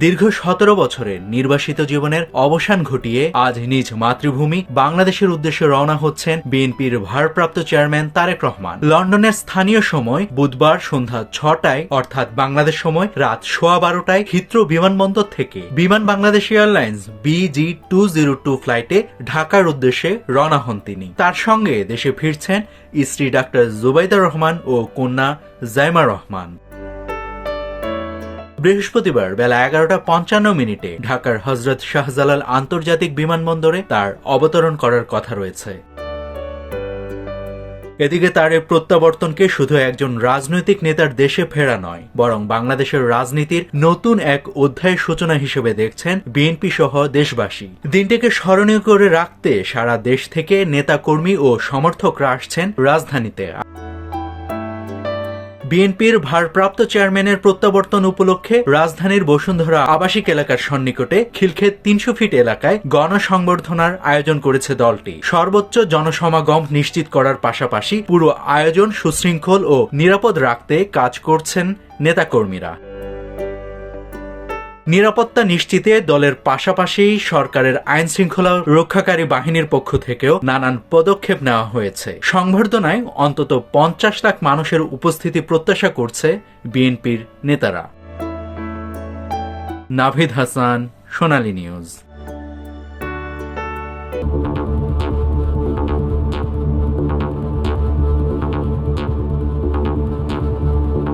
দীর্ঘ 17 বছরের নির্বাসিত জীবনের অবসান ঘটিয়ে আজ নিজ মাতৃভূমি বাংলাদেশের উদ্দেশ্যে রওনা হচ্ছেন বিএনপির ভারপ্রাপ্ত চেয়ারম্যান তারেক রহমান। লন্ডনের স্থানীয় সময় বুধবার সন্ধ্যা 6টায় অর্থাৎ বাংলাদেশ সময় রাত 12:15টায় হিথ্রো বিমানবন্দর থেকে বিমান বাংলাদেশ এয়ারলাইন্স BG202 ফ্লাইটে ঢাকার উদ্দেশ্যে রওনা হন তিনি। তার সঙ্গে দেশে ফিরছেন স্ত্রী ডাক্তার জুবাইদা রহমান ও কন্যা জাইমা রহমান। বৃহস্পতিবার বেলা 11:55 ঢাকার হযরত শাহজালাল আন্তর্জাতিক বিমানবন্দরে তার অবতরণ করার কথা রয়েছে। এদিকে তার এই প্রত্যাবর্তনকে শুধু একজন রাজনৈতিক নেতার দেশে ফেরা নয়, বরং বাংলাদেশের রাজনীতির নতুন এক অধ্যায়ের সূচনা হিসেবে দেখছেন বিএনপি সহ দেশবাসী। দিনটিকে স্মরণীয় করে রাখতে সারা দেশ থেকে নেতাকর্মী ও সমর্থকরা আসছেন রাজধানীতে। বিএনপির ভারপ্রাপ্ত চেয়ারম্যানের প্রত্যাবর্তন উপলক্ষে রাজধানীর বসুন্ধরা আবাসিক এলাকার সন্নিকটে খিলক্ষেত 300 ফিট এলাকায় গণসংবর্ধনার আয়োজন করেছে দলটি। সর্বোচ্চ জনসমাগম নিশ্চিত করার পাশাপাশি পুরো আয়োজন সুশৃঙ্খল ও নিরাপদ রাখতে কাজ করছেন নেতাকর্মীরা। নিরাপত্তা নিশ্চিতে দলের পাশাপাশি সরকারের আইন শৃঙ্খলা রক্ষাকারী বাহিনীর পক্ষ থেকেও নানান পদক্ষেপ নেওয়া হয়েছে। সংবর্ধনায় অন্তত 50 লাখ মানুষের উপস্থিতি প্রত্যাশা করছে বিএনপির নেতারা। নাভিদ হাসান, সোনালী নিউজ।